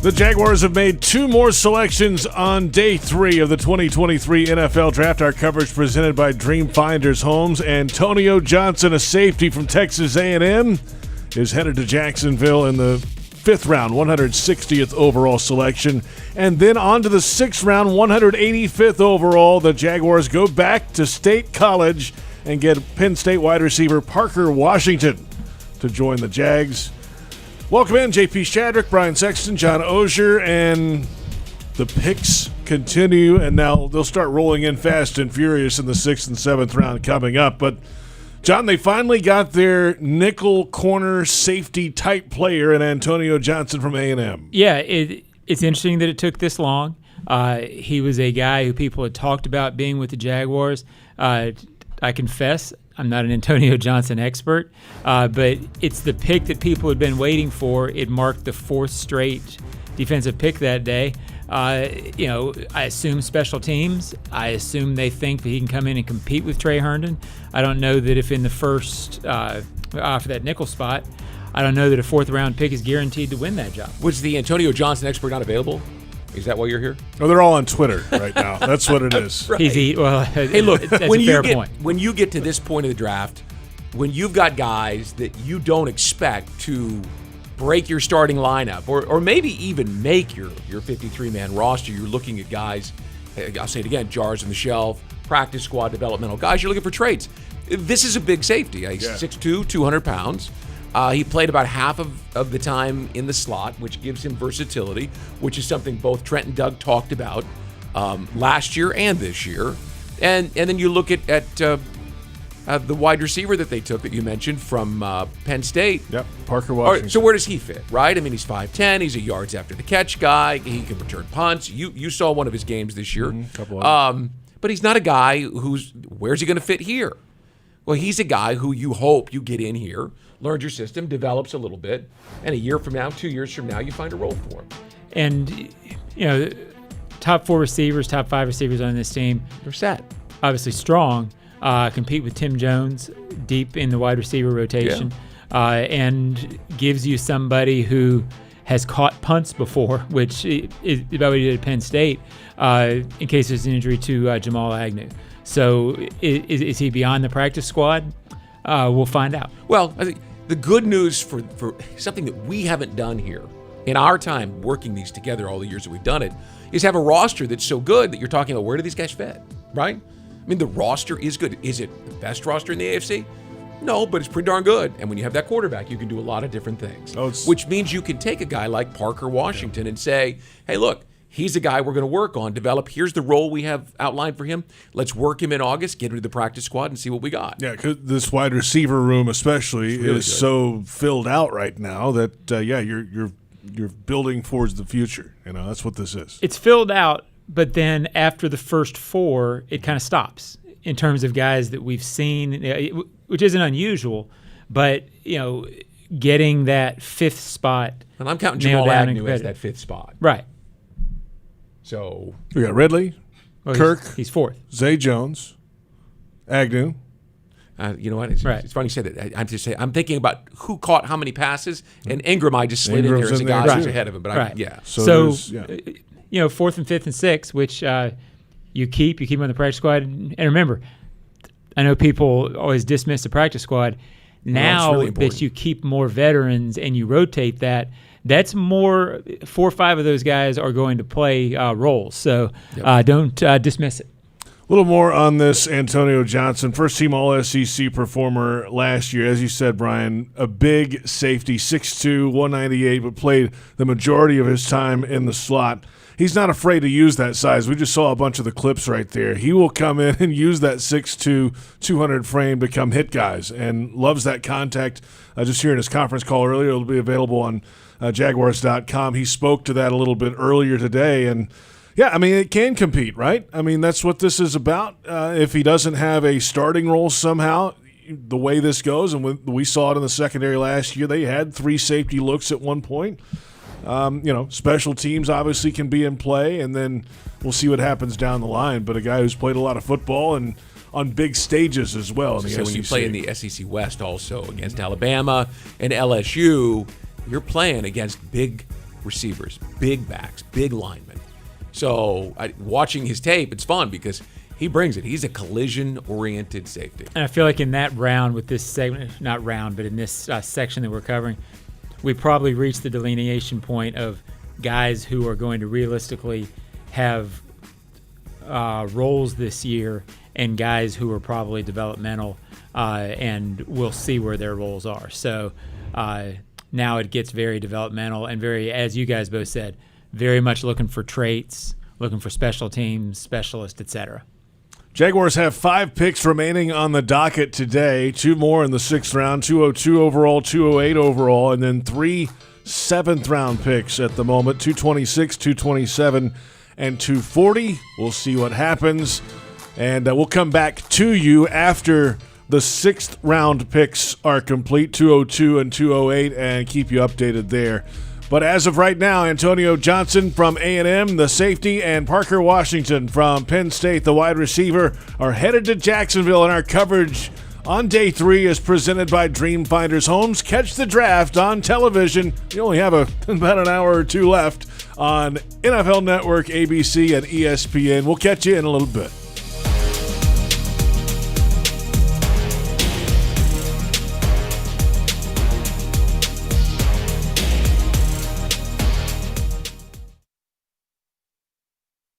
The Jaguars have made two more selections on day 3 of the 2023 NFL Draft. Our coverage presented by Dream Finders Homes. Antonio Johnson, a safety from Texas A&M, is headed to Jacksonville in the 5th round, 160th overall selection. And then on to the 6th round, 185th overall. The Jaguars go back to State College and get Penn State wide receiver Parker Washington to join the Jags. Welcome in, JP Shadrick, Brian Sexton, John Ozier, and the picks continue, and now they'll start rolling in fast and furious in the 6th and 7th round coming up. But, John, they finally got their nickel corner safety type player in Antonio Johnson from A&M. Yeah, it's interesting that it took this long. He was a guy who people had talked about being with the Jaguars. I confess, I'm not an Antonio Johnson expert, but it's the pick that people had been waiting for. It marked the 4th straight defensive pick that day. I assume special teams. I assume they think that he can come in and compete with Trey Herndon. I don't know that if in the first, for that nickel spot, I don't know that a 4th round pick is guaranteed to win that job. Was the Antonio Johnson expert not available? Is that why you're here? Oh, they're all on Twitter right now. That's what it is. Right. Hey, look, that's when a fair point. When you get to this point of the draft, when you've got guys that you don't expect to break your starting lineup or maybe even make your 53-man roster, you're looking at guys, I'll say it again, jars on the shelf, practice squad, developmental guys, you're looking for trades. This is a big safety. He's 6'2", 200 pounds. He played about half of the time in the slot, which gives him versatility, which is something both Trent and Doug talked about last year and this year. And then you look at the wide receiver that they took that you mentioned from Penn State. Yep, Parker Washington. So where does he fit, right? I mean, he's 5'10". He's a yards after the catch guy. He can return punts. You saw one of his games this year. But he's not a guy where's he going to fit here? Well, he's a guy who you hope you get in here, learns your system, develops a little bit, and a year from now, 2 years from now, you find a role for him. And, top 4 receivers, top 5 receivers on this team. They're set. Obviously strong. Compete with Tim Jones deep in the wide receiver rotation. And gives you somebody who has caught punts before, which is about what he did at Penn State, in case there's an injury to Jamal Agnew. So is he beyond the practice squad? We'll find out. Well, I think the good news for something that we haven't done here in our time working these together all the years that we've done it is have a roster that's so good that you're talking about where do these guys fit, right? I mean, the roster is good. Is it the best roster in the AFC? No, but it's pretty darn good. And when you have that quarterback, you can do a lot of different things, which means you can take a guy like Parker Washington and say, hey, look, he's a guy we're going to work on, develop. Here's the role we have outlined for him. Let's work him in August, get him to the practice squad, and see what we got. Yeah, because this wide receiver room especially really is so filled out right now that, you're building towards the future. That's what this is. It's filled out, but then after the first 4, it kind of stops in terms of guys that we've seen, which isn't unusual, but, getting that 5th spot. And I'm counting Jamal Agnew as that 5th spot. Right. So we got Ridley, Kirk. He's 4th. Zay Jones, Agnew. You know what? It's funny you say that. I'm thinking about who caught how many passes, and Ingram I just slid in there as a guy who's ahead of him. But So 4th and 5th and 6th, which you keep on the practice squad. And remember, I know people always dismiss the practice squad. Now really that you keep more veterans and you rotate that's more 4 or 5 of those guys are going to play roles. So don't dismiss it. A little more on this Antonio Johnson, first-team All-SEC performer last year. As you said, Brian, a big safety, 6'2", 198, but played the majority of his time in the slot. He's not afraid to use that size. We just saw a bunch of the clips right there. He will come in and use that 6'2", 200 frame to come hit guys and loves that contact. Just hearing his conference call earlier, it'll be available on Jaguars.com. He spoke to that a little bit earlier today, and yeah, I mean, it can compete, right? I mean, that's what this is about. If he doesn't have a starting role somehow, the way this goes, and we saw it in the secondary last year, they had 3 safety looks at one point. Special teams obviously can be in play, and then we'll see what happens down the line. But a guy who's played a lot of football and on big stages as well. So when you play in the SEC West also against Alabama and LSU, you're playing against big receivers, big backs, big linemen. So watching his tape, it's fun because he brings it. He's a collision-oriented safety. And I feel like in that round with this segment, not round, but in this section that we're covering, we probably reached the delineation point of guys who are going to realistically have roles this year and guys who are probably developmental, and we'll see where their roles are. So now it gets very developmental and very, as you guys both said, very much looking for traits, looking for special teams, specialists, etc. Jaguars have 5 picks remaining on the docket today. 2 more in the 6th round, 202 overall, 208 overall, and then 3 7th-round picks at the moment, 226, 227, and 240. We'll see what happens. And we'll come back to you after the 6th round picks are complete, 202 and 208, and keep you updated there. But as of right now, Antonio Johnson from A&M, the safety, and Parker Washington from Penn State, the wide receiver, are headed to Jacksonville, and our coverage on day 3 is presented by Dreamfinders Homes. Catch the draft on television. You only have about an hour or 2 left on NFL Network, ABC, and ESPN. We'll catch you in a little bit.